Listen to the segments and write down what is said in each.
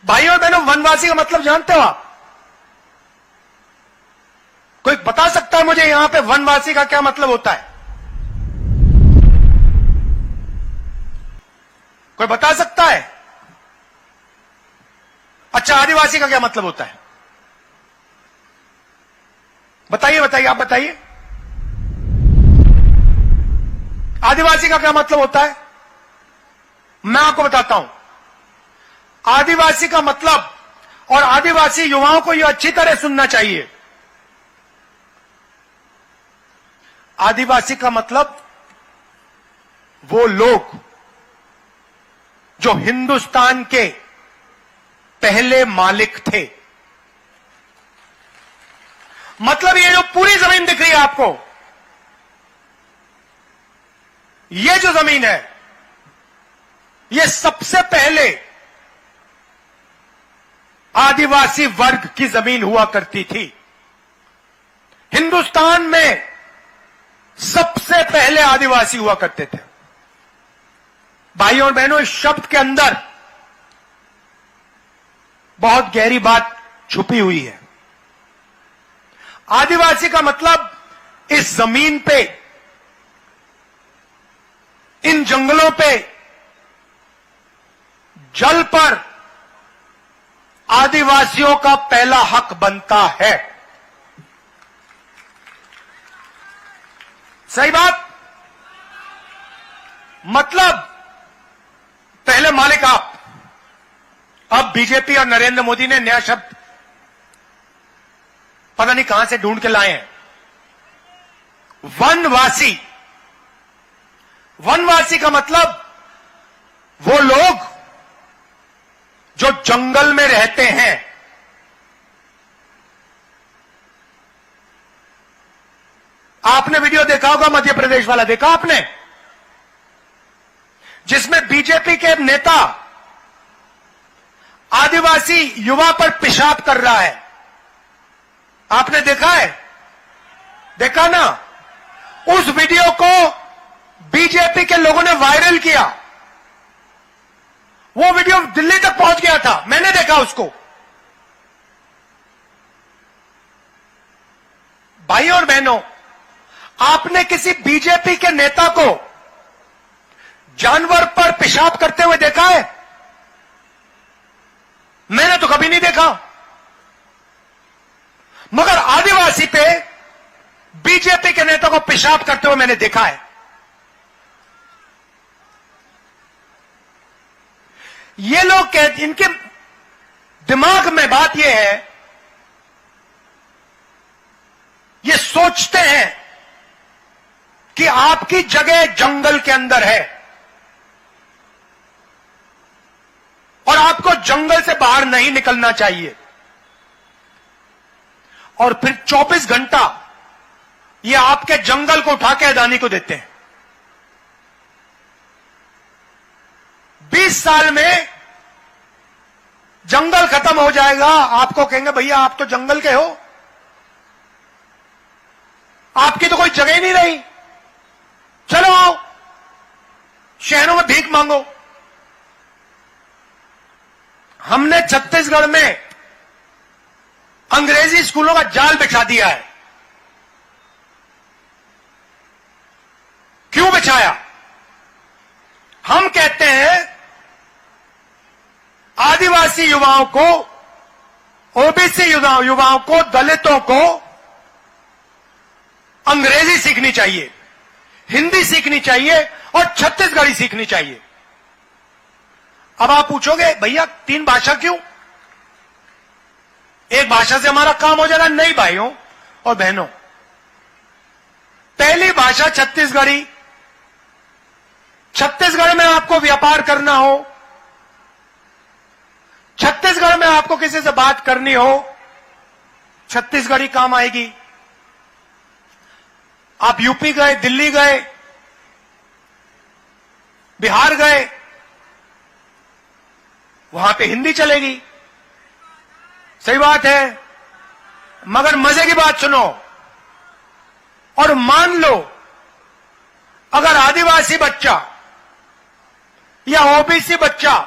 भाइयों और बहनों, वनवासी का मतलब जानते हो आप? कोई बता सकता है मुझे यहां पे वनवासी का क्या मतलब होता है? कोई बता सकता है? अच्छा, आदिवासी का क्या मतलब होता है? बताइए बताइए, आप बताइए, आदिवासी का क्या मतलब होता है? मैं आपको बताता हूं। आदिवासी का मतलब, और आदिवासी युवाओं को यह अच्छी तरह सुनना चाहिए, आदिवासी का मतलब वो लोग जो हिंदुस्तान के पहले मालिक थे। मतलब ये जो पूरी जमीन दिख रही है आपको, ये जो जमीन है, ये सबसे पहले आदिवासी वर्ग की जमीन हुआ करती थी। हिंदुस्तान में सबसे पहले आदिवासी हुआ करते थे। भाइयों और बहनों, इस शब्द के अंदर बहुत गहरी बात छुपी हुई है। आदिवासी का मतलब इस जमीन पे, इन जंगलों पे, जल पर आदिवासियों का पहला हक बनता है। सही बात? मतलब पहले मालिक आप। अब बीजेपी और नरेंद्र मोदी ने नया शब्द पता नहीं कहां से ढूंढ के लाए हैं, वनवासी। वनवासी का मतलब वो लोग जो जंगल में रहते हैं। आपने वीडियो देखा होगा, मध्य प्रदेश वाला देखा आपने, जिसमें बीजेपी के नेता आदिवासी युवा पर पेशाब कर रहा है। आपने देखा है? देखा ना? उस वीडियो को बीजेपी के लोगों ने वायरल किया। वो वीडियो दिल्ली तक पहुंच गया था, मैंने देखा उसको। भाइयों और बहनों, आपने किसी बीजेपी के नेता को जानवर पर पेशाब करते हुए देखा है? मैंने तो कभी नहीं देखा। मगर आदिवासी पे बीजेपी के नेता को पेशाब करते हुए मैंने देखा है। ये लोग इनके दिमाग में बात यह है, ये सोचते हैं कि आपकी जगह जंगल के अंदर है और आपको जंगल से बाहर नहीं निकलना चाहिए। और फिर 24 घंटा ये आपके जंगल को उठा के अदानी को देते हैं। 20 साल में जंगल खत्म हो जाएगा, आपको कहेंगे भैया आप तो जंगल के हो, आपकी तो कोई जगह ही नहीं रही, चलो आओ शहरों में भीख मांगो। हमने छत्तीसगढ़ में अंग्रेजी स्कूलों का जाल बिछा दिया है। क्यों बिछाया? हम कहते हैं आदिवासी युवाओं को, ओबीसी युवाओं को, दलितों को अंग्रेजी सीखनी चाहिए, हिंदी सीखनी चाहिए और छत्तीसगढ़ी सीखनी चाहिए। अब आप पूछोगे भैया 3 भाषा क्यों? एक भाषा से हमारा काम हो जाएगा? नहीं भाइयों और बहनों, पहली भाषा छत्तीसगढ़ी। छत्तीसगढ़ में आपको व्यापार करना हो, छत्तीसगढ़ में आपको किसी से बात करनी हो, छत्तीसगढ़ी काम आएगी। आप यूपी गए, दिल्ली गए, बिहार गए, वहां पे हिंदी चलेगी। सही बात है। मगर मजे की बात सुनो, और मान लो अगर आदिवासी बच्चा या ओबीसी बच्चा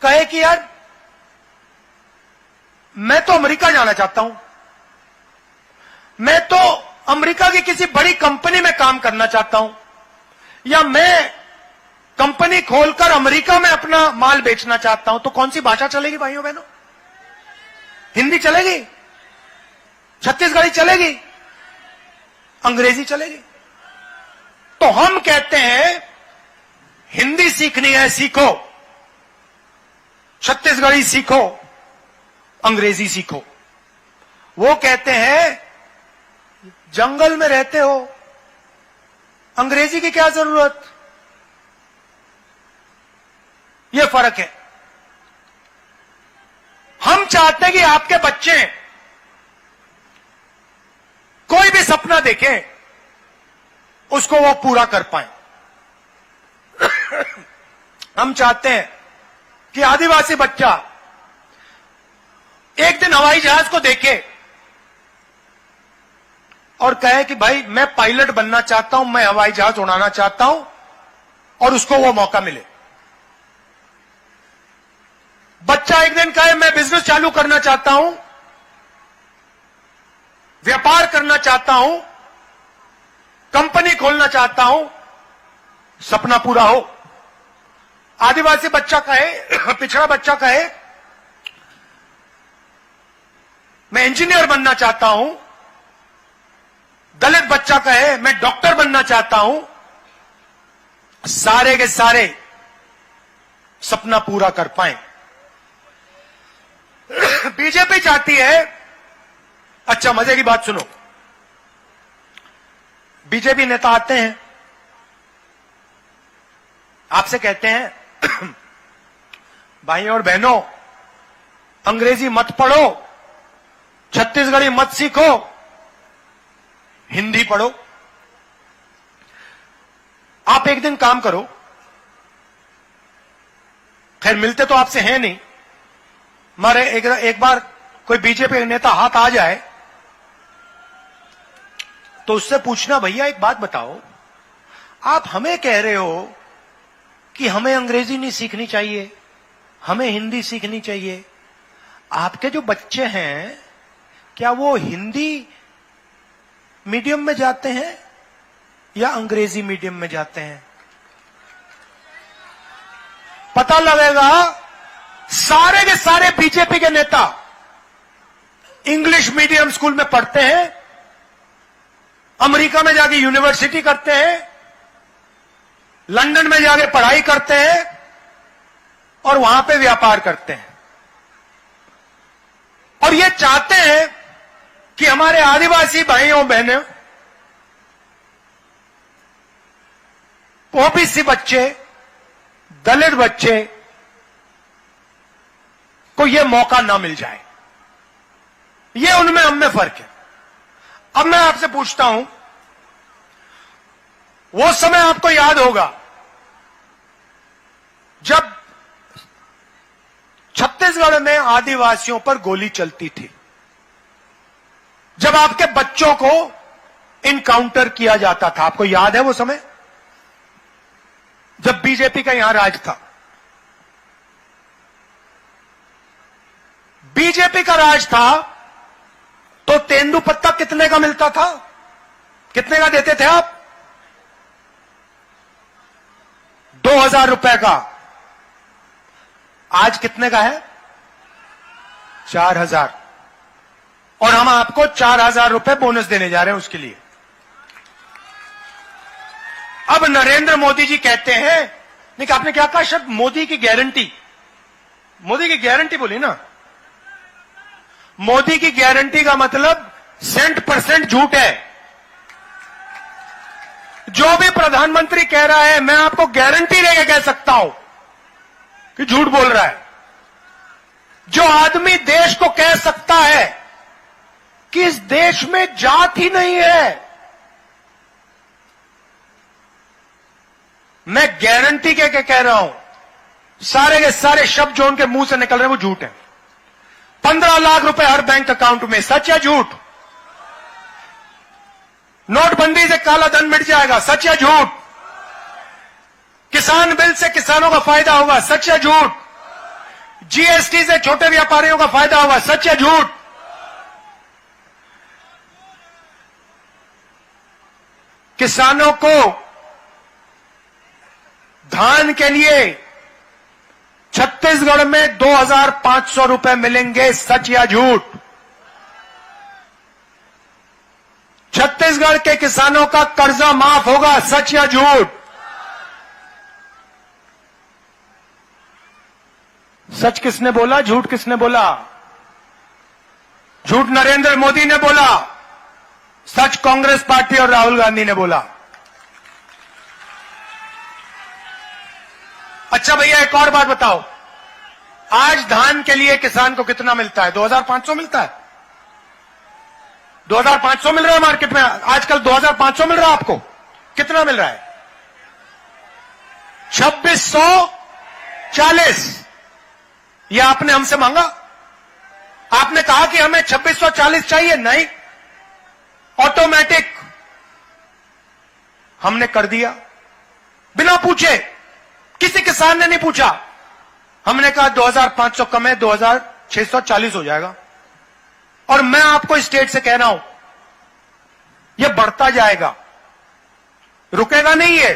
कहे कि यार मैं तो अमेरिका जाना चाहता हूं, मैं तो अमेरिका की किसी बड़ी कंपनी में काम करना चाहता हूं, या मैं कंपनी खोलकर अमेरिका में अपना माल बेचना चाहता हूं, तो कौन सी भाषा चलेगी भाइयों बहनों? हिंदी चलेगी? छत्तीसगढ़ी चलेगी? अंग्रेजी चलेगी? तो हम कहते हैं हिंदी सीखनी है, सीखो, छत्तीसगढ़ी सीखो, अंग्रेजी सीखो। वो कहते हैं जंगल में रहते हो, अंग्रेजी की क्या जरूरत? यह फर्क है। हम चाहते हैं कि आपके बच्चे कोई भी सपना देखें, उसको वो पूरा कर पाए। हम चाहते हैं कि आदिवासी बच्चा एक दिन हवाई जहाज को देखे और कहे कि भाई मैं पायलट बनना चाहता हूं, मैं हवाई जहाज उड़ाना चाहता हूं, और उसको वो मौका मिले। बच्चा एक दिन कहे मैं बिजनेस चालू करना चाहता हूं, व्यापार करना चाहता हूं, कंपनी खोलना चाहता हूं, सपना पूरा हो। आदिवासी बच्चा कहे, पिछड़ा बच्चा कहे मैं इंजीनियर बनना चाहता हूं, दलित बच्चा कहे मैं डॉक्टर बनना चाहता हूं, सारे के सारे सपना पूरा कर पाए। बीजेपी चाहती है, अच्छा मजे की बात सुनो, बीजेपी नेता आते हैं, आपसे कहते हैं भाइयों और बहनों अंग्रेजी मत पढ़ो, छत्तीसगढ़ी मत सीखो, हिंदी पढ़ो। आप एक दिन काम करो, खैर मिलते तो आपसे हैं नहीं, मारे एक बार कोई बीजेपी नेता हाथ आ जाए तो उससे पूछना भैया एक बात बताओ, आप हमें कह रहे हो कि हमें अंग्रेजी नहीं सीखनी चाहिए, हमें हिंदी सीखनी चाहिए, आपके जो बच्चे हैं क्या वो हिंदी मीडियम में जाते हैं या अंग्रेजी मीडियम में जाते हैं? पता लगेगा सारे के सारे बीजेपी के नेता इंग्लिश मीडियम स्कूल में पढ़ते हैं, अमेरिका में जाके यूनिवर्सिटी करते हैं, लंदन में जाके पढ़ाई करते हैं और वहां पे व्यापार करते हैं। और ये चाहते हैं कि हमारे आदिवासी भाइयों बहनों, ओबीसी बच्चे, दलित बच्चे को यह मौका ना मिल जाए। ये उनमें हम में फर्क है। अब मैं आपसे पूछता हूं, वो समय आपको याद होगा जब छत्तीसगढ़ में आदिवासियों पर गोली चलती थी, जब आपके बच्चों को इनकाउंटर किया जाता था, आपको याद है वो समय जब बीजेपी का यहां राज था? बीजेपी का राज था तो तेंदुपत्ता कितने का मिलता था? कितने का देते थे आप? 2000 रुपए का। आज कितने का है? 4000। और हम आपको 4000 रुपए बोनस देने जा रहे हैं उसके लिए। अब नरेंद्र मोदी जी कहते हैं, नहीं कि आपने क्या कहा शब्द? मोदी की गारंटी। मोदी की गारंटी बोली ना? मोदी की गारंटी का मतलब 100% झूठ है। जो भी प्रधानमंत्री कह रहा है मैं आपको गारंटी लेके कह सकता हूं कि झूठ बोल रहा है। जो आदमी देश को कह सकता है कि इस देश में जात ही नहीं है, मैं गारंटी के कह रहा हूं, सारे के सारे शब्द जो उनके मुंह से निकल रहे हैं वो झूठ है। 15 लाख रुपए हर बैंक अकाउंट में, सच या झूठ? नोटबंदी से काला धन मिट जाएगा, सच या झूठ? किसान बिल से किसानों का फायदा होगा, सच या झूठ? जीएसटी से छोटे व्यापारियों का फायदा होगा, सच या झूठ? किसानों को धान के लिए छत्तीसगढ़ में 2,500 रुपए मिलेंगे, सच या झूठ? छत्तीसगढ़ के किसानों का कर्जा माफ होगा, सच या झूठ? सच किसने बोला, झूठ किसने बोला? झूठ नरेंद्र मोदी ने बोला, सच कांग्रेस पार्टी और राहुल गांधी ने बोला। अच्छा भैया, एक और बात बताओ, आज धान के लिए किसान को कितना मिलता है? 2,500 मिलता है। 2,500 मिल रहा है मार्केट में आजकल। 2,500 मिल रहा है आपको? कितना मिल रहा है? 2,640। यह आपने हमसे मांगा? आपने कहा कि हमें 2,640 चाहिए? नहीं, ऑटोमेटिक हमने कर दिया, बिना पूछे। किसी किसान ने नहीं पूछा। हमने कहा 2,500 कम है, 2,640 हो जाएगा। और मैं आपको स्टेट से कह रहा हूं, यह बढ़ता जाएगा, रुकेगा नहीं है।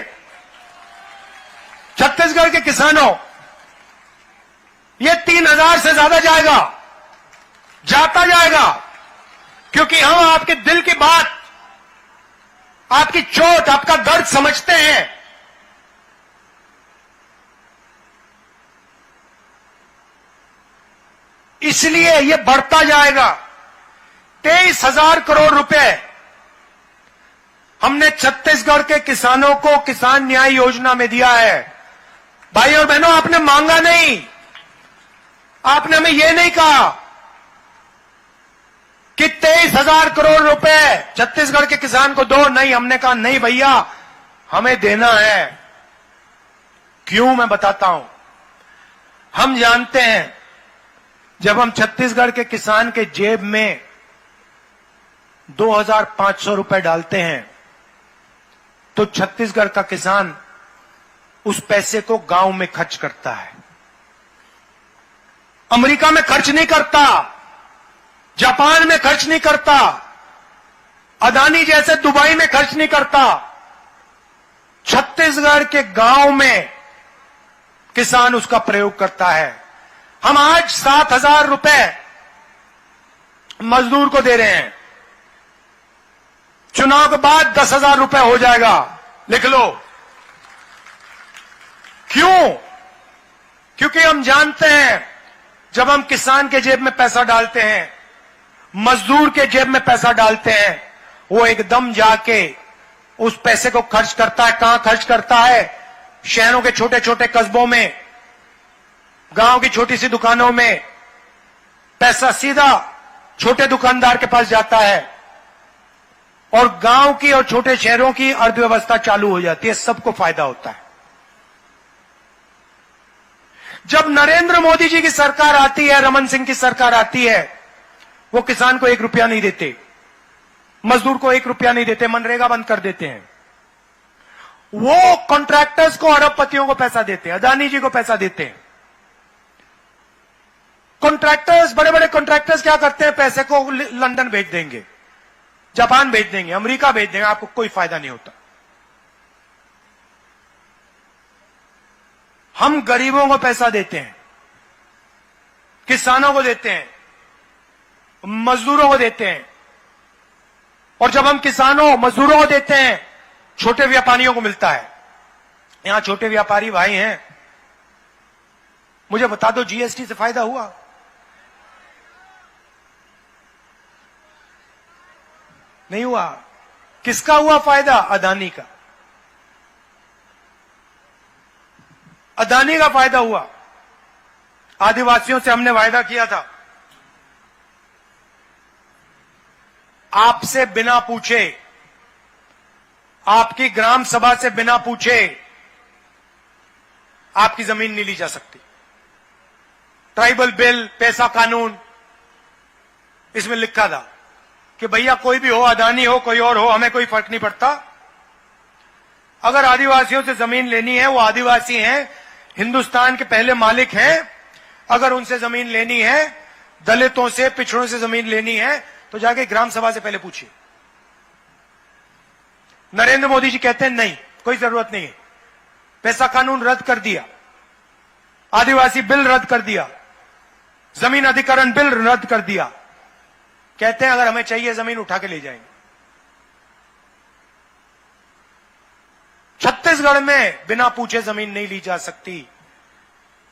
छत्तीसगढ़ के किसानों, यह 3,000 से ज्यादा जाएगा, जाता जाएगा, क्योंकि हम आपके दिल की बात, आपकी चोट, आपका दर्द समझते हैं। इसलिए यह बढ़ता जाएगा। 23,000 करोड़ रुपए हमने छत्तीसगढ़ के किसानों को किसान न्याय योजना में दिया है। भाई और बहनों, आपने मांगा नहीं, आपने हमें यह नहीं कहा कि 23,000 करोड़ रुपए छत्तीसगढ़ के किसान को दो। नहीं, हमने कहा नहीं भैया, हमें देना है। क्यों, मैं बताता हूं। हम जानते हैं, जब हम छत्तीसगढ़ के किसान के जेब में 2,500 रुपए डालते हैं, तो छत्तीसगढ़ का किसान उस पैसे को गांव में खर्च करता है। अमेरिका में खर्च नहीं करता, जापान में खर्च नहीं करता, अदानी जैसे दुबई में खर्च नहीं करता। छत्तीसगढ़ के गांव में किसान उसका प्रयोग करता है। हम आज 7,000 रुपए मजदूर को दे रहे हैं, चुनाव के बाद 10,000 रुपए हो जाएगा, लिख लो। क्यों? क्योंकि हम जानते हैं, जब हम किसान के जेब में पैसा डालते हैं, मजदूर के जेब में पैसा डालते हैं, वो एकदम जाके उस पैसे को खर्च करता है। कहां खर्च करता है? शहरों के छोटे छोटे कस्बों में, गांव की छोटी सी दुकानों में। पैसा सीधा छोटे दुकानदार के पास जाता है और गांव की और छोटे शहरों की अर्थव्यवस्था चालू हो जाती है, सबको फायदा होता है। जब नरेंद्र मोदी जी की सरकार आती है, रमन सिंह की सरकार आती है, वो किसान को 1 रुपया नहीं देते, मजदूर को 1 रुपया नहीं देते, मनरेगा बंद कर देते हैं। वो कॉन्ट्रैक्टर्स को, अरबपतियों को पैसा देते हैं, अदानी जी को पैसा देते हैं। कॉन्ट्रैक्टर्स, बड़े बड़े कॉन्ट्रैक्टर्स क्या करते हैं? पैसे को लंदन भेज देंगे, जापान भेज देंगे, अमेरिका भेज देंगे, आपको कोई फायदा नहीं होता। हम गरीबों को पैसा देते हैं, किसानों को देते हैं, मजदूरों को देते हैं। और जब हम किसानों, मजदूरों को देते हैं, छोटे व्यापारियों को मिलता है। यहां छोटे व्यापारी भाई हैं, मुझे बता दो, जीएसटी से फायदा हुआ? नहीं हुआ। किसका हुआ फायदा? अदानी का। अदानी का फायदा हुआ। आदिवासियों से हमने वायदा किया था, आपसे बिना पूछे, आपकी ग्राम सभा से बिना पूछे आपकी जमीन नहीं ली जा सकती। ट्राइबल बिल, पैसा कानून, इसमें लिखा था कि भैया कोई भी हो, अदानी हो, कोई और हो, हमें कोई फर्क नहीं पड़ता। अगर आदिवासियों से जमीन लेनी है, वो आदिवासी हैं, हिंदुस्तान के पहले मालिक हैं, अगर उनसे जमीन लेनी है, दलितों से, पिछड़ों से जमीन लेनी है, तो जाके ग्राम सभा से पहले पूछिए। नरेंद्र मोदी जी कहते हैं नहीं, कोई जरूरत नहीं है। पैसा कानून रद्द कर दिया, आदिवासी बिल रद्द कर दिया, जमीन अधिग्रहण बिल रद्द कर दिया। कहते हैं अगर हमें चाहिए जमीन उठा के ले जाएंगे। छत्तीसगढ़ में बिना पूछे जमीन नहीं ली जा सकती,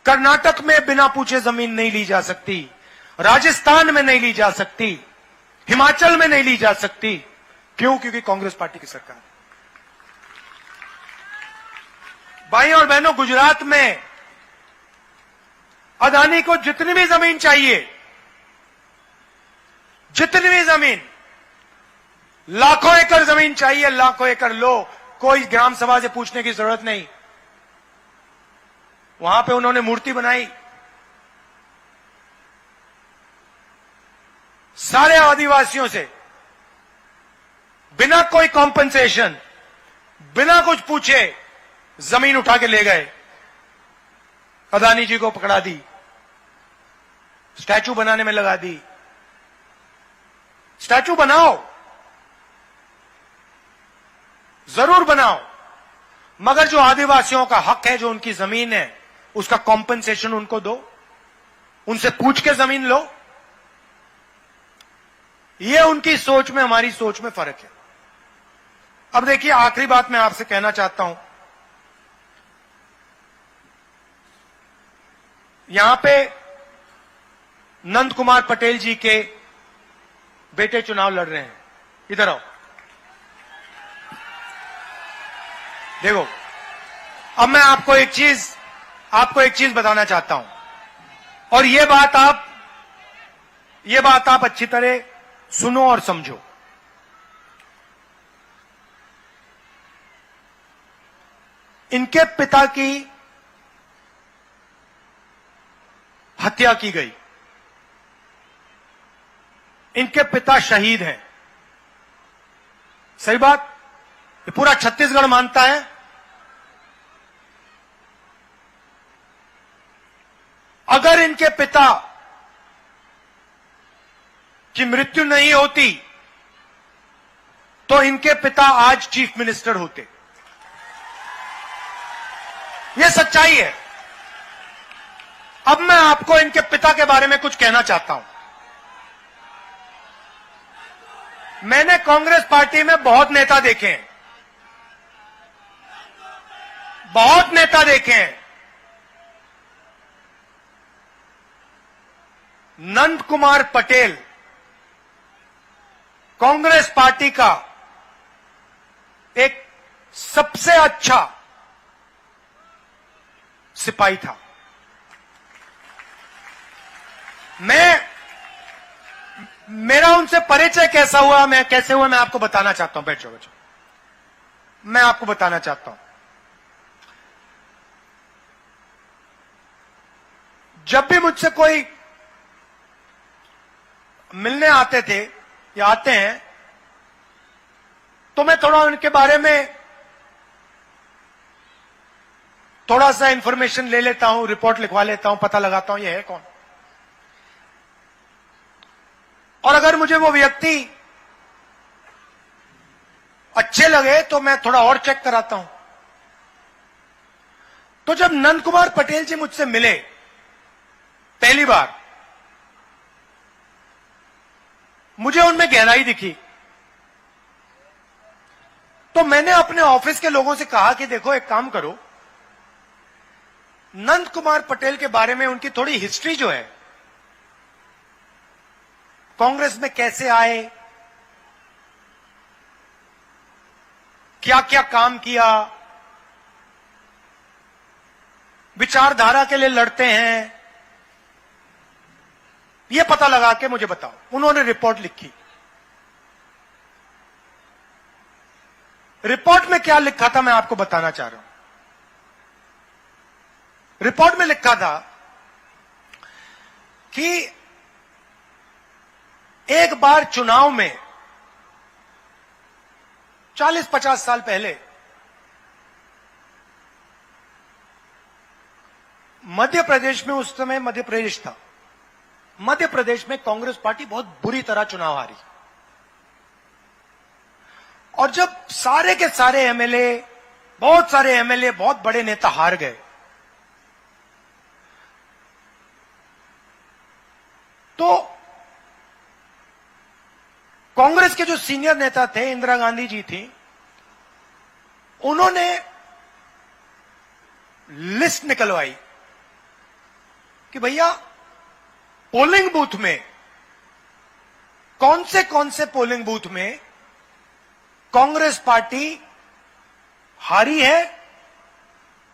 कर्नाटक में बिना पूछे जमीन नहीं ली जा सकती, राजस्थान में नहीं ली जा सकती, हिमाचल में नहीं ली जा सकती। क्यों? क्योंकि कांग्रेस पार्टी की सरकार है। भाई और बहनों, गुजरात में अदानी को जितनी भी जमीन चाहिए, जितनी भी जमीन, लाखों एकड़ जमीन चाहिए, लाखों एकड़ लो, कोई ग्राम सभा से पूछने की जरूरत नहीं। वहां पे उन्होंने मूर्ति बनाई, सारे आदिवासियों से बिना कोई कॉम्पनसेशन, बिना कुछ पूछे जमीन उठा के ले गए। अदानी जी को पकड़ा दी, स्टैचू बनाने में लगा दी। स्टैचू बनाओ, जरूर बनाओ, मगर जो आदिवासियों का हक है, जो उनकी जमीन है, उसका कॉम्पनसेशन उनको दो, उनसे पूछ के जमीन लो। ये उनकी सोच में, हमारी सोच में फर्क है। अब देखिए, आखिरी बात मैं आपसे कहना चाहता हूं, यहां पे नंद कुमार पटेल जी के बेटे चुनाव लड़ रहे हैं। इधर आओ, देखो। अब मैं आपको एक चीज बताना चाहता हूं, और ये बात आप अच्छी तरह सुनो और समझो। इनके पिता की हत्या की गई, इनके पिता शहीद हैं, सही बात, ये पूरा छत्तीसगढ़ मानता है। अगर इनके पिता की मृत्यु नहीं होती तो इनके पिता आज चीफ मिनिस्टर होते। यह सच्चाई है। अब मैं आपको इनके पिता के बारे में कुछ कहना चाहता हूं। मैंने कांग्रेस पार्टी में बहुत नेता देखे हैं, बहुत नेता देखे हैं। नंद कुमार पटेल कांग्रेस पार्टी का एक सबसे अच्छा सिपाही था। मेरा उनसे परिचय कैसे हुआ मैं आपको बताना चाहता हूं। बैठो, मैं आपको बताना चाहता हूं। जब भी मुझसे कोई मिलने आते थे या आते हैं, तो मैं थोड़ा उनके बारे में थोड़ा सा इंफॉर्मेशन ले लेता हूं, रिपोर्ट लिखवा लेता हूं, पता लगाता हूं ये है कौन। और अगर मुझे वो व्यक्ति अच्छे लगे तो मैं थोड़ा और चेक कराता हूं। तो जब नंद कुमार पटेल जी मुझसे मिले पहली बार, मुझे उनमें गहराई दिखी। तो मैंने अपने ऑफिस के लोगों से कहा कि देखो, एक काम करो, नंद कुमार पटेल के बारे में उनकी थोड़ी हिस्ट्री जो है, कांग्रेस में कैसे आए, क्या क्या काम किया, विचारधारा के लिए लड़ते हैं, यह पता लगा के मुझे बताओ। उन्होंने रिपोर्ट लिखी। रिपोर्ट में क्या लिखा था मैं आपको बताना चाह रहा हूं। रिपोर्ट में लिखा था कि एक बार चुनाव में 40-50 साल पहले मध्य प्रदेश में, उस समय मध्य प्रदेश था, मध्य प्रदेश में कांग्रेस पार्टी बहुत बुरी तरह चुनाव हारी। और जब सारे के सारे एमएलए, बहुत सारे एमएलए, बहुत बड़े नेता हार गए, तो कांग्रेस के जो सीनियर नेता थे, इंदिरा गांधी जी थी, उन्होंने लिस्ट निकलवाई कि भैया पोलिंग बूथ में कौन से पोलिंग बूथ में कांग्रेस पार्टी हारी है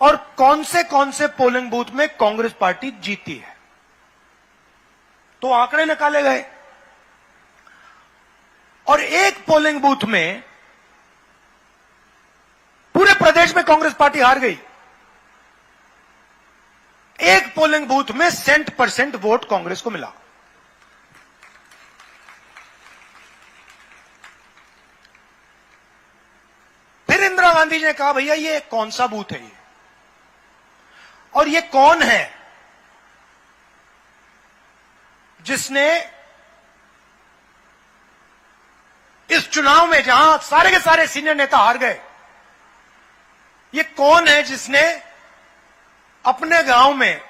और कौन से पोलिंग बूथ में कांग्रेस पार्टी जीती है। तो आंकड़े निकाले गए और एक पोलिंग बूथ में, पूरे प्रदेश में कांग्रेस पार्टी हार गई, एक पोलिंग बूथ में 100% वोट कांग्रेस को मिला। फिर इंदिरा गांधी जी ने कहा भैया ये कौन सा बूथ है ये, और ये कौन है जिसने इस चुनाव में, जहां सारे के सारे सीनियर नेता हार गए, ये कौन है जिसने अपने गांव में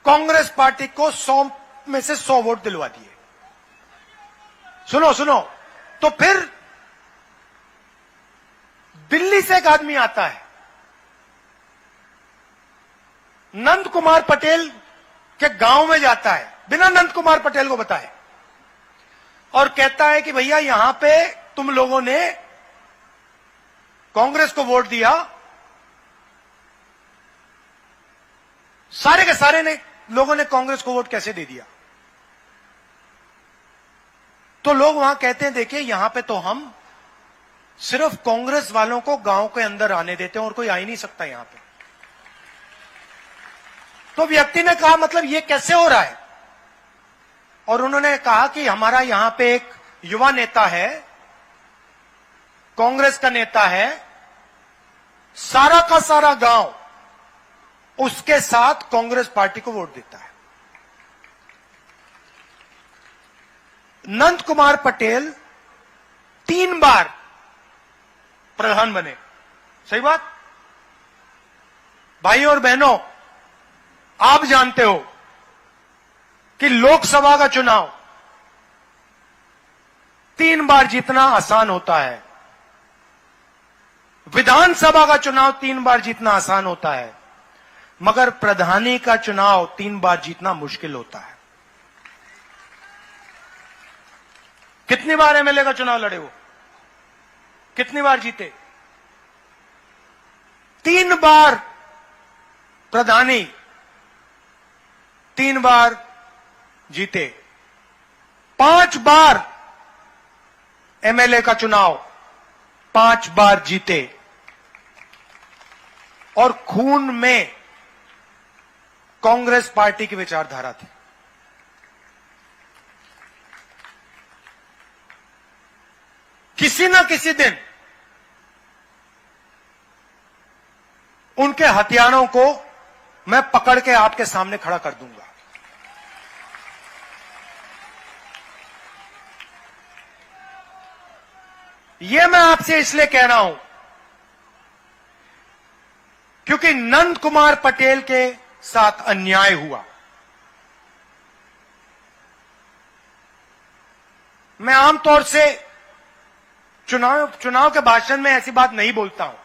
कांग्रेस पार्टी को 100 में से 100 वोट दिलवा दिए। सुनो, तो फिर दिल्ली से एक आदमी आता है, नंद कुमार पटेल के गांव में जाता है, बिना नंद कुमार पटेल को बताए, और कहता है कि भैया यहां पे तुम लोगों ने कांग्रेस को वोट दिया, सारे के सारे लोगों ने कांग्रेस को वोट कैसे दे दिया। तो लोग वहां कहते हैं देखिए यहां पे तो हम सिर्फ कांग्रेस वालों को गांव के अंदर आने देते हैं और कोई आ ही नहीं सकता यहां पे। तो व्यक्ति ने कहा मतलब ये कैसे हो रहा है, और उन्होंने कहा कि हमारा यहां पे एक युवा नेता है, कांग्रेस का नेता है, सारा का सारा गांव उसके साथ कांग्रेस पार्टी को वोट देता है। नंद कुमार पटेल 3 बार प्रधान बने। सही बात भाइयों और बहनों, आप जानते हो कि लोकसभा का चुनाव 3 बार जीतना आसान होता है, विधानसभा का चुनाव 3 बार जीतना आसान होता है, मगर प्रधानी का चुनाव 3 बार जीतना मुश्किल होता है। कितनी बार एमएलए का चुनाव लड़े वो, कितनी बार जीते? 3 बार प्रधानी, 3 बार जीते। 5 बार एमएलए का चुनाव, 5 बार जीते। और खून में कांग्रेस पार्टी की विचारधारा थी। किसी न किसी दिन उनके हथियारों को मैं पकड़ के आपके सामने खड़ा कर दूंगा। यह मैं आपसे इसलिए कह रहा हूं क्योंकि नंद कुमार पटेल के साथ अन्याय हुआ। मैं आमतौर से चुनाव के भाषण में ऐसी बात नहीं बोलता हूं।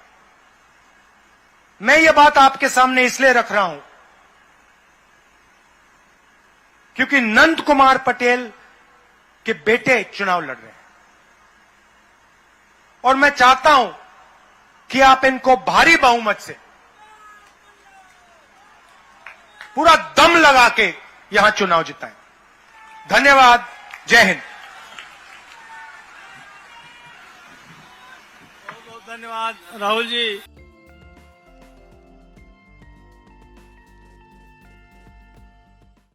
मैं ये बात आपके सामने इसलिए रख रहा हूं क्योंकि नंद कुमार पटेल के बेटे चुनाव लड़ रहे हैं और मैं चाहता हूं कि आप इनको भारी बहुमत से, पूरा दम लगा के यहां चुनाव जिताएं। धन्यवाद। जय हिंद। बहुत बहुत धन्यवाद राहुल जी।